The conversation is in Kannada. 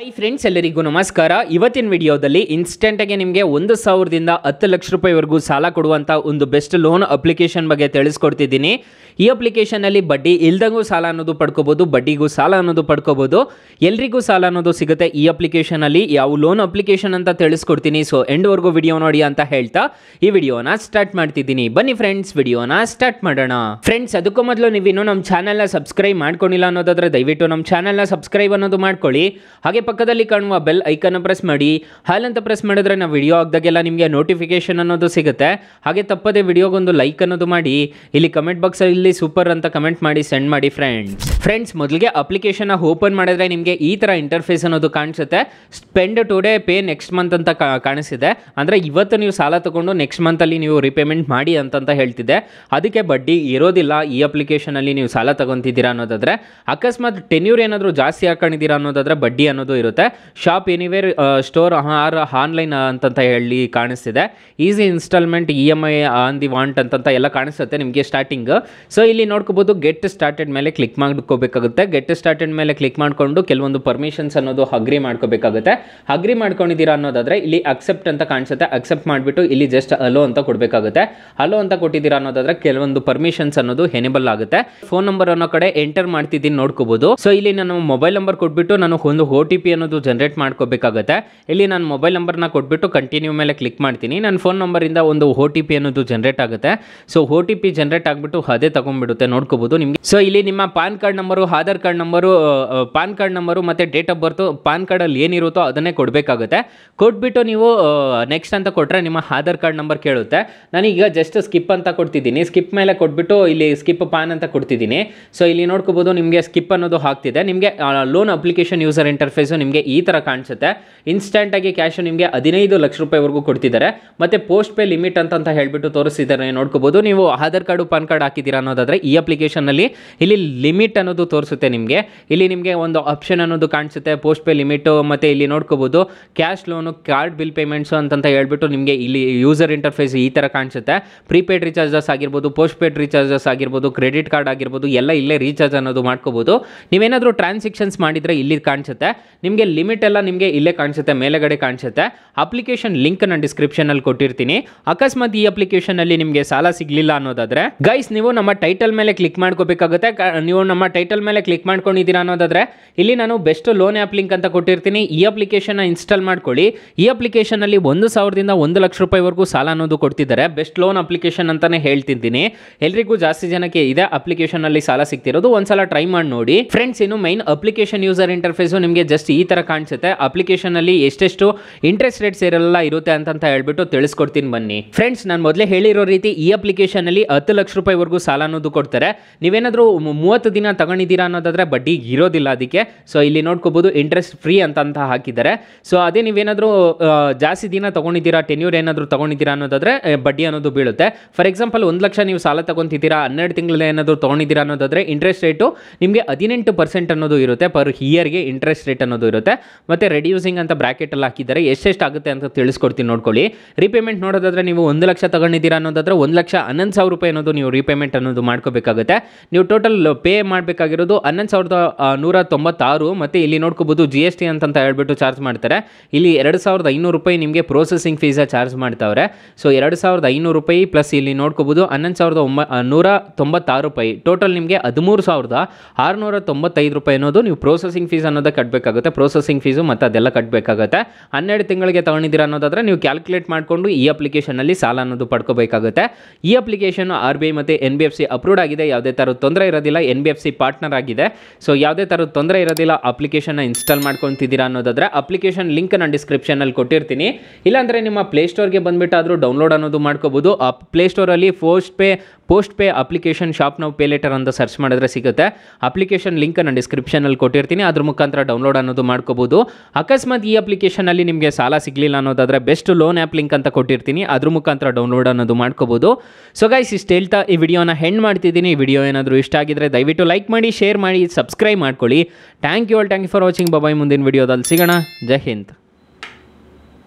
ಹಾಯ್ ಫ್ರೆಂಡ್ಸ್, ಎಲ್ಲರಿಗೂ ನಮಸ್ಕಾರ. ಇವತ್ತಿನ ವಿಡಿಯೋದಲ್ಲಿ ಇನ್ಸ್ಟೆಂಟಾಗಿ ನಿಮಗೆ 1,000 ದಿಂದ 10 ಲಕ್ಷ ರೂಪಾಯಿವರೆಗೂ ಸಾಲ ಕೊಡುವಂಥ ಒಂದು ಬೆಸ್ಟ್ ಲೋನ್ ಅಪ್ಲಿಕೇಶನ್ ಬಗ್ಗೆ ತಿಳಿಸ್ಕೊಡ್ತಿದ್ದೀನಿ. ಈ ಅಪ್ಲಿಕೇಶನಲ್ಲಿ ಬಡ್ಡಿ ಇಲ್ದಂಗೂ ಸಾಲ ಅನ್ನೋದು ಪಡ್ಕೋಬೋದು, ಬಡ್ಡಿಗೂ ಸಾಲ ಅನ್ನೋದು ಪಡ್ಕೋಬೋದು, ಎಲ್ರಿಗೂ ಸಾಲ ಅನ್ನೋದು ಸಿಗುತ್ತೆ ಈ ಅಪ್ಲಿಕೇಶನಲ್ಲಿ. ಯಾವ ಲೋನ್ ಅಪ್ಲಿಕೇಶನ್ ಅಂತ ತಿಳಿಸ್ಕೊಡ್ತೀನಿ. ಸೊ ಎಂಡ್ವರೆಗೂ ವಿಡಿಯೋ ನೋಡಿ ಅಂತ ಹೇಳ್ತಾ ಈ ವಿಡಿಯೋನ ಸ್ಟಾರ್ಟ್ ಮಾಡ್ತಿದ್ದೀನಿ. ಬನ್ನಿ ಫ್ರೆಂಡ್ಸ್, ವಿಡಿಯೋನ ಸ್ಟಾರ್ಟ್ ಮಾಡೋಣ. ಫ್ರೆಂಡ್ಸ್, ಅದಕ್ಕೂ ಮೊದಲು ನೀವಿನ್ನೂ ನಮ್ಮ ಚಾನಲ್ನ ಸಬ್ಸ್ಕ್ರೈಬ್ ಮಾಡ್ಕೊಂಡಿಲ್ಲ ಅನ್ನೋದಾದ್ರೆ ದಯವಿಟ್ಟು ನಮ್ಮ ಚಾನಲ್ನ ಸಬ್ಸ್ಕ್ರೈಬ್ ಅನ್ನೋದು ಮಾಡ್ಕೊಳ್ಳಿ. ಹಾಗೆ ಪಕ್ಕದಲ್ಲಿ ಕಾಣುವ ಬೆಲ್ ಐಕನ್ ಪ್ರೆಸ್ ಮಾಡಿ. ಹಾಲ್ ಅಂತ ಪ್ರೆಸ್ ಮಾಡಿದ್ರೆ ನಾವು ವಿಡಿಯೋ ಹಾಕಿದಾಗೆಲ್ಲ ನಿಮಗೆ ನೋಟಿಫಿಕೇಶನ್ ಅನ್ನೋದು ಸಿಗುತ್ತೆ. ಹಾಗೆ ತಪ್ಪದೆ ವಿಡಿಯೋಗೊಂದು ಲೈಕ್ ಅನ್ನೋದು ಮಾಡಿ. ಇಲ್ಲಿ ಕಮೆಂಟ್ ಬಾಕ್ಸ್ ಅಲ್ಲಿ ಸೂಪರ್ ಅಂತ ಕಮೆಂಟ್ ಮಾಡಿ ಸೆಂಡ್ ಮಾಡಿ ಫ್ರೆಂಡ್ಸ್. ಮೊದಲಿಗೆ ಅಪ್ಲಿಕೇಶನ್ ಓಪನ್ ಮಾಡಿದ್ರೆ ನಿಮಗೆ ಈ ತರ ಇಂಟರ್ಫೇಸ್ ಅನ್ನೋದು ಕಾಣಿಸುತ್ತೆ. Spend today pay next month ಅಂತ ಕಾಣಿಸಿದೆ. ಅಂದ್ರೆ ಇವತ್ತು ನೀವು ಸಾಲ ತಗೊಂಡು ನೆಕ್ಸ್ಟ್ ಮಂತ್ ಅಲ್ಲಿ ನೀವು ರಿಪೇಮೆಂಟ್ ಮಾಡಿ ಅಂತ ಹೇಳ್ತಿದೆ. ಅದಕ್ಕೆ ಬಡ್ಡಿ ಇರೋದಿಲ್ಲ ಈ ಅಪ್ಲಿಕೇಶನ್ ಅಲ್ಲಿ ನೀವು ಸಾಲ ತಗೊಂತಿದ್ದೀರಾ ಅನ್ನೋದಾದ್ರೆ. ಅಕಸ್ಮಾತ್ ಟೆನ್ಯೂರ್ ಏನಾದರೂ ಜಾಸ್ತಿ ಹಾಕೊಂಡಿದ್ದೀರಾ ಅನ್ನೋದಾದ್ರೆ ಬಡ್ಡಿ ಅನ್ನೋದು ಇರುತ್ತೆ. Shop anywhere store or online ಅಂತ ಹೇಳಿ ಕಾಣಿಸ್ತಿದೆ. Easy instalment EMI on the want ಅಂತ ಎಲ್ಲ ಕಾಣಿಸುತ್ತೆ ನಿಮಗೆ ಸ್ಟಾರ್ಟಿಂಗ್. ಸೊ ಇಲ್ಲಿ ನೋಡ್ಕೋಬಹುದು, ಗೆಟ್ ಸ್ಟಾರ್ಟೆಡ್ ಮೇಲೆ ಕ್ಲಿಕ್ ಮಾಡ್ಕೋಬೇಕಾಗುತ್ತೆ. ಗೆಟ್ ಸ್ಟಾರ್ಟೆಡ್ ಮೇಲೆ ಕ್ಲಿಕ್ ಮಾಡಿಕೊಂಡು ಕೆಲವೊಂದು ಪರ್ಮಿಷನ್ಸ್ ಅನ್ನೋದು ಅಗ್ರಿ ಮಾಡ್ಕೋಬೇಕಾಗುತ್ತೆ. ಅಗ್ರಿ ಮಾಡ್ಕೊಂಡಿದ್ದೀರಾ ಅನ್ನೋದಾದ್ರೆ ಇಲ್ಲಿ ಅಕ್ಸೆಪ್ಟ್ ಅಂತ ಕಾಣಿಸುತ್ತೆ. ಅಕ್ಸೆಪ್ಟ್ ಮಾಡಿಬಿಟ್ಟು ಇಲ್ಲಿ ಜಸ್ಟ್ ಅಲೋ ಅಂತ ಕೊಡಬೇಕಾಗುತ್ತೆ. ಅಲೋ ಅಂತ ಕೊಟ್ಟಿದ್ದೀರಾ ಅನ್ನೋದಾದ್ರೆ ಕೆಲವೊಂದು ಪರ್ಮಿಷನ್ಸ್ ಅನ್ನೋದು ಎನೇಬಲ್ ಆಗುತ್ತೆ. ಫೋನ್ ನಂಬರ್ ಅನ್ನೋ ಕಡೆ ಎಂಟರ್ ಮಾಡ್ತಿದ್ದೀನಿ ನೋಡ್ಕೋಬಹುದು. ಸೊ ಇಲ್ಲಿ ನಾನು ಮೊಬೈಲ್ ನಂಬರ್ ಕೊಟ್ಬಿಟ್ಟು ನಾನು ಒಂದು OTP ಅನ್ನೋದು ಜನರೇಟ್ ಮಾಡ್ಕೋಬೇಕಾಗುತ್ತೆ. ಇಲ್ಲಿ ನಾನು ಮೊಬೈಲ್ ನಂಬರ್ನ ಕೊಟ್ಬಿಟ್ಟು ಕಂಟಿನ್ಯೂ ಮೇಲೆ ಕ್ಲಿಕ್ ಮಾಡ್ತೀನಿ. ನನ್ನ ಫೋನ್ ನಂಬರಿಂದ ಒಂದು OTP ಅನ್ನೋದು ಜನರೇಟ್ ಆಗುತ್ತೆ. ಸೊ OTP ಜನರೇಟ್ ಆಗಿಬಿಟ್ಟು ಅದೇ ತಗೊಂಡ್ಬಿಡುತ್ತೆ ನೋಡ್ಕೋಬಹುದು ನಿಮಗೆ. ಸೊ ಇಲ್ಲಿ ನಿಮ್ಮ PAN card number, Aadhaar card number, PAN card number ಮತ್ತು ಡೇಟ್ ಆಫ್ ಬರ್ತು, ಪಾನ್ ಕಾರ್ಡಲ್ಲಿ ಏನಿರುತ್ತೋ ಅದನ್ನೇ ಕೊಡಬೇಕಾಗುತ್ತೆ. ಕೊಟ್ಬಿಟ್ಟು ನೀವು ನೆಕ್ಸ್ಟ್ ಅಂತ ಕೊಟ್ಟರೆ ನಿಮ್ಮ ಆಧಾರ್ ಕಾರ್ಡ್ ನಂಬರ್ ಕೇಳುತ್ತೆ. ನಾನೀಗ ಜಸ್ಟ್ ಸ್ಕಿಪ್ ಅಂತ ಕೊಡ್ತಿದ್ದೀನಿ. ಸ್ಕಿಪ್ ಮೇಲೆ ಕೊಟ್ಬಿಟ್ಟು ಇಲ್ಲಿ ಸ್ಕಿಪ್ ಪಾನ್ ಅಂತ ಕೊಡ್ತಿದ್ದೀನಿ. ಸೊ ಇಲ್ಲಿ ನೋಡ್ಕೋಬಹುದು ನಿಮಗೆ ಸ್ಕಿಪ್ ಅನ್ನೋದು ಹಾಕ್ತಿದೆ. ನಿಮಗೆ ಲೋನ್ ಅಪ್ಲಿಕೇಶನ್ ಯೂಸರ್ ಇಂಟರ್ಫೇಸು ನಿಮಗೆ ಈ ಥರ ಕಾಣಿಸುತ್ತೆ. ಇನ್ಸ್ಟೆಂಟ್ ಆಗಿ ಕ್ಯಾಶ್ ನಿಮಗೆ 15 ಲಕ್ಷ ರೂಪಾಯಿವರೆಗೂ ಕೊಡ್ತಿದ್ದಾರೆ. ಮತ್ತೆ ಪೋಸ್ಟ್ ಪೇ ಲಿಮಿಟ್ ಅಂತ ಹೇಳ್ಬಿಟ್ಟು ತೋರಿಸಿದ್ದಾರೆ ನೋಡ್ಕೋಬಹುದು. ನೀವು ಆಧಾರ್ ಕಾರ್ಡು ಪಾನ್ ಕಾರ್ಡ್ ಹಾಕಿದ್ದೀರಾ ಅನ್ನೋದಾದ್ರೆ ಈ ಅಪ್ಲಿಕೇಶನ್ನಲ್ಲಿ ಇಲ್ಲಿ ಲಿಮಿಟ್ ಅನ್ನೋದು ತೋರಿಸುತ್ತೆ ನಿಮಗೆ. ಇಲ್ಲಿ ನಿಮಗೆ ಒಂದು ಆಪ್ಷನ್ ಅನ್ನೋದು ಕಾಣಿಸುತ್ತೆ, ಪೋಸ್ಟ್ ಪೇ ಲಿಮಿಟು. ಮತ್ತೆ ಇಲ್ಲಿ ನೋಡ್ಕೋಬಹುದು cash loan, card bill payments ಅಂತ ಹೇಳ್ಬಿಟ್ಟು ನಿಮಗೆ ಇಲ್ಲಿ ಯೂಸರ್ ಇಂಟರ್ಫೇಸ್ ಈ ಥರ ಕಾಣಿಸುತ್ತೆ. ಪ್ರೀಪೇಡ್ ರೀಚಾರ್ಜಸ್ ಆಗಿರ್ಬೋದು, ಪೋಸ್ಟ್ ಪೇಡ್ ರೀಚಾರ್ಜಸ್ ಆಗಿರ್ಬೋದು, ಕ್ರೆಡಿಟ್ ಕಾರ್ಡ್ ಆಗಿರ್ಬೋದು, ಎಲ್ಲ ಇಲ್ಲೇ ರೀಚಾರ್ಜ್ ಅನ್ನೋದು ಮಾಡ್ಕೋಬಹುದು. ನೀವೇನಾದರೂ ಟ್ರಾನ್ಸಾಕ್ಷನ್ಸ್ ಮಾಡಿದರೆ ಇಲ್ಲಿ ಕಾಣಿಸುತ್ತೆ. ನಿಮಗೆ ಲಿಮಿಟ್ ಎಲ್ಲ ನಿಮಗೆ ಇಲ್ಲೇ ಕಾಣಿಸುತ್ತೆ, ಮೇಲೆಗಡೆ ಕಾಣಿಸುತ್ತೆ. ಅಪ್ಲಿಕೇಶನ್ ಲಿಂಕ್ ನಾನು ಡಿಸ್ಕ್ರಿಪ್ಷನಲ್ಲಿ ಕೊಟ್ಟಿರ್ತೀನಿ. ಅಕಸ್ಮಾತ್ ಈ ಅಪ್ಲಿಕೇಶನಲ್ಲಿ ನಿಮಗೆ ಸಾಲ ಸಿಗಲಿಲ್ಲ ಅನ್ನೋದಾದ್ರೆ ಗೈಸ್ ನೀವು ನಮ್ಮ ಟೈಟಲ್ ಮೇಲೆ ಕ್ಲಿಕ್ ಮಾಡ್ಕೋಬೇಕಾಗುತ್ತೆ. ನೀವು ನಮ್ಮ ಟೈಟಲ್ ಮೇಲೆ ಕ್ಲಿಕ್ ಮಾಡ್ಕೊಂಡಿದ್ದೀರಾ ಅನ್ನೋದಾದ್ರೆ ಇಲ್ಲಿ ನಾನು ಬೆಸ್ಟ್ ಲೋನ್ ಆ್ಯಪ್ ಲಿಂಕ್ ಅಂತ ಕೊಟ್ಟಿರ್ತೀನಿ. ಈ ಅಪ್ಲಿಕೇಶನ್ನ ಇನ್ಸ್ಟಾಲ್ ಮಾಡ್ಕೊಳ್ಳಿ. ಈ ಅಪ್ಲಿಕೇಶನಲ್ಲಿ 1,000 ದಿಂದ 1 ಲಕ್ಷ ರೂಪಾಯಿವರೆಗೂ ಸಾಲ ಅನ್ನೋದು ಕೊಡ್ತಿದ್ದಾರೆ. ಬೆಸ್ಟ್ ಲೋನ್ ಅಪ್ಲಿಕೇಶನ್ ಅಂತಾನೆ ಹೇಳ್ತಿದ್ದೀನಿ. ಎಲ್ರಿಗೂ ಜಾಸ್ತಿ ಜನಕ್ಕೆ ಇದೆ ಅಪ್ಲಿಕೇಶನ್ ಅಲ್ಲಿ ಸಾಲ ಸಿಗ್ತಿರೋದು. ಒಂದ್ಸಲ ಟ್ರೈ ಮಾಡಿ ನೋಡಿ ಫ್ರೆಂಡ್ಸ್. ಇನ್ನು ಮೈನ್ ಅಪ್ಲಿಕೇಶನ್ ಯೂಸರ್ ಇಂಟರ್ಫೇಸು ನಿಮಗೆ ಜಸ್ಟ್ ಈ ತರ ಕಾಣಿಸುತ್ತೆ. ಅಪ್ಲಿಕೇಶನ್ ಅಲ್ಲಿ ಎಷ್ಟೆಷ್ಟು ಇಂಟ್ರೆಸ್ಟ್ ರೇಟ್ಸ್ ಎಲ್ಲ ಇರುತ್ತೆ ಅಂತ ಹೇಳ್ಬಿಟ್ಟು ತಿಳಿಸ್ಕೊಡ್ತೀನಿ ಬನ್ನಿ ಫ್ರೆಂಡ್ಸ್. ನಾನು ಮೊದಲೇ ಹೇಳಿರೋ ರೀತಿ ಈ ಅಪ್ಲಿಕೇಶನ್ ಅಲ್ಲಿ 10 ಲಕ್ಷ ರೂಪಾಯಿವರೆಗೂ ಸಾಲ ಅನ್ನೋದು ಕೊಡ್ತಾರೆ. ನೀವೇನಾದ್ರೂ 30 ದಿನ ತಗೊಂಡಿದ್ದೀರಾ ಅನ್ನೋದಾದ್ರೆ ಬಡ್ಡಿ ಇರೋದಿಲ್ಲ ಅದಕ್ಕೆ. ಸೊ ಇಲ್ಲಿ ನೋಡ್ಕೋಬಹುದು ಇಂಟ್ರೆಸ್ಟ್ ಫ್ರೀ ಅಂತ ಹಾಕಿದ್ದಾರೆ. ಸೊ ಅದೇ ನೀವೇನಾದ್ರೂ ಜಾಸ್ತಿ ದಿನ ತಗೊಂಡಿದ್ದೀರಾ, ಟೆನ್ಯೂರ್ ಏನಾದರೂ ತಗೊಂಡಿದ್ದೀರಾ ಅನ್ನೋದಾದ್ರೆ ಬಡ್ಡಿ ಅನ್ನೋದು ಬೀಳುತ್ತೆ. ಫಾರ್ ಎಕ್ಸಾಂಪಲ್ 1 ಲಕ್ಷ ನೀವು ಸಾಲ ತಗೊಂತಿದ್ದೀರಾ, 12 ತಿಂಗಳು ಏನಾದರೂ ತಗೊಂಡಿದ್ದೀರಾ ಅನ್ನೋದಾದ್ರೆ ಇಂಟ್ರೆಸ್ಟ್ ರೇಟು ನಿಮಗೆ 18% ಅನ್ನೋದು ಇರುತ್ತೆ. ಪರ್ ಇಯರ್ಗೆ ಇಂಟ್ರೆಸ್ಟ್ ರೇಟ್ ಅನ್ನೋದು ಇರುತ್ತೆ. ಮತ್ತೆ ರೆಡ್ಯೂಸಿಂಗ್ ಅಂತ ಬ್ರಾಕೆಟ್ ಅಲ್ಲಿ ಹಾಕಿದ್ದಾರೆ. ಎಷ್ಟೆಷ್ಟು ಆಗುತ್ತೆ ಅಂತ ತಿಳಿಸ್ಕೊಡ್ತೀನಿ ನೋಡ್ಕೊಳ್ಳಿ. ರೀಪೇಮೆಂಟ್ ನೋಡೋದಾದ್ರೆ ನೀವು 1 ಲಕ್ಷ ತಗೊಂಡಿದ್ದೀರಾ ಅನ್ನೋದಾದ್ರೆ 1,11,000 ರೂಪಾಯಿ ಅನ್ನೋದು ನೀವು ರೀಪೇಮೆಂಟ್ ಅನ್ನೋದು ಮಾಡ್ಕೋಬೇಕಾಗುತ್ತೆ. ನೀವು ಟೋಟಲ್ ಪೇ ಮಾಡಬೇಕಾಗಿರೋದು 11,196. ಮತ್ತೆ ಇಲ್ಲಿ ನೋಡ್ಕೋಬಹುದು GST ಅಂತ ಹೇಳ್ಬಿಟ್ಟು ಚಾರ್ಜ್ ಮಾಡ್ತಾರೆ. ಇಲ್ಲಿ 2,500 ರೂಪಾಯಿ ನಿಮಗೆ ಪ್ರೊಸೆಸಿಂಗ್ ಫೀಸ್ ಚಾರ್ಜ್ ಮಾಡ್ತಾವ್ರೆ. ಸೊ 2,500 ರೂಪಾಯಿ ಪ್ಲಸ್ ಇಲ್ಲಿ ನೋಡ್ಕೋಬಹುದು 11,196 ರೂಪಾಯಿ. ಟೋಟಲ್ ನಿಮಗೆ 13,695 ರೂಪಾಯಿ ಅನ್ನೋದು ನೀವು ಪ್ರೊಸೆಸಿಂಗ್ ಫೀಸ್ ಅನ್ನೋದು ಕಟ್ಟಬೇಕಾಗುತ್ತೆ. ಪ್ರೊಸೆಸಿಂಗ್ ಫೀಸು ಮತ್ತು ಅದೆಲ್ಲ ಕಟ್ಟಬೇಕಾಗುತ್ತೆ. 12 ತಿಂಗಳಿಗೆ ತಗೊಂಡಿದ್ದೀರಾ ಅನ್ನೋದಾದ್ರೆ ನೀವು ಕ್ಯಾಲ್ಕುಲೇಟ್ ಮಾಡಿಕೊಂಡು ಈ ಅಪ್ಲಿಕೇಶನಲ್ಲಿ ಸಾಲ ಅನ್ನೋದು ಪಡ್ಕೋಬೇಕಾಗುತ್ತೆ. ಈ ಅಪ್ಲಿಕೇಶನ್ RBI ಮತ್ತು NBFC ಅಪ್ರೂವ್ಡ್ ಆಗಿದೆ. ಯಾವುದೇ ಥರದ ತೊಂದರೆ ಇರೋದಿಲ್ಲ. NBFC ಪಾರ್ಟ್ನರ್ ಆಗಿದೆ. ಸೊ ಯಾವುದೇ ಥರದ ತೊಂದರೆ ಇರೋದಿಲ್ಲ. ಅಪ್ಲಿಕೇಶನ್ನ ಇನ್ಸ್ಟಾಲ್ ಮಾಡ್ಕೊತಿದ್ದೀರಾ ಅನ್ನೋದಾದ್ರೆ ಅಪ್ಲಿಕೇಶನ್ ಲಿಂಕ್ ನಾನು ಡಿಸ್ಕ್ರಿಪ್ಷನಲ್ಲಿ ಕೊಟ್ಟಿರ್ತೀನಿ. ಇಲ್ಲಾಂದರೆ ನಿಮ್ಮ ಪ್ಲೇಸ್ಟೋರ್ಗೆ ಬಂದುಬಿಟ್ಟು ಆದರೂ ಡೌನ್ಲೋಡ್ ಅನ್ನೋದು ಮಾಡ್ಕೋಬೋದು. ಆ ಪ್ಲೇಸ್ಟೋರಲ್ಲಿ post pay application shop now pay later ಅಂತ ಸರ್ಚ್ ಮಾಡಿದ್ರೆ ಸಿಗುತ್ತೆ. ಅಪ್ಲಿಕೇಶನ್ ಲಿಂಕ್ ನಾನು ಡಿಸ್ಕ್ರಿಪ್ಷನಲ್ಲಿ ಕೊಟ್ಟಿರ್ತೀನಿ. ಅದ್ರ ಮುಖಾಂತರ ಡೌನ್ಲೋಡ್ ಅನ್ನೋದು ಮಾಡ್ಕೋಬೋದು. ಅಕಸ್ಮಾತ್ ಈ ಅಪ್ಲಿಕೇಶನಲ್ಲಿ ನಿಮಗೆ ಸಾಲ ಸಿಗಲಿಲ್ಲ ಅನ್ನೋದಾದ್ರೆ ಬೆಸ್ಟ್ ಲೋನ್ ಆ್ಯಪ್ ಲಿಂಕ್ ಅಂತ ಕೊಟ್ಟಿರ್ತೀನಿ. ಅದ್ರ ಮುಖಾಂತರ ಡೌನ್ಲೋಡ್ ಅನ್ನೋದು ಮಾಡ್ಕೋಬೋದು. ಸೊ ಗೈಸ್ ಇಷ್ಟು ಹೇಳ್ತಾ ಈ ವಿಡಿಯೋನ ಹೆಂಡ್ ಮಾಡ್ತಿದ್ದೀನಿ. ಈ ವಿಡಿಯೋ ಏನಾದರೂ ಇಷ್ಟ ಆಗಿದ್ರೆ ದಯವಿಟ್ಟು ಲೈಕ್ ಮಾಡಿ, ಶೇರ್ ಮಾಡಿ, ಸಬ್ಸ್ಕ್ರೈಬ್ ಮಾಡ್ಕೊಳ್ಳಿ. Thank you for watching. Bye. ಮುಂದಿನ ವಿಡಿಯೋದಲ್ಲಿ ಸಿಗೋಣ. ಜೈ ಹಿಂದ್.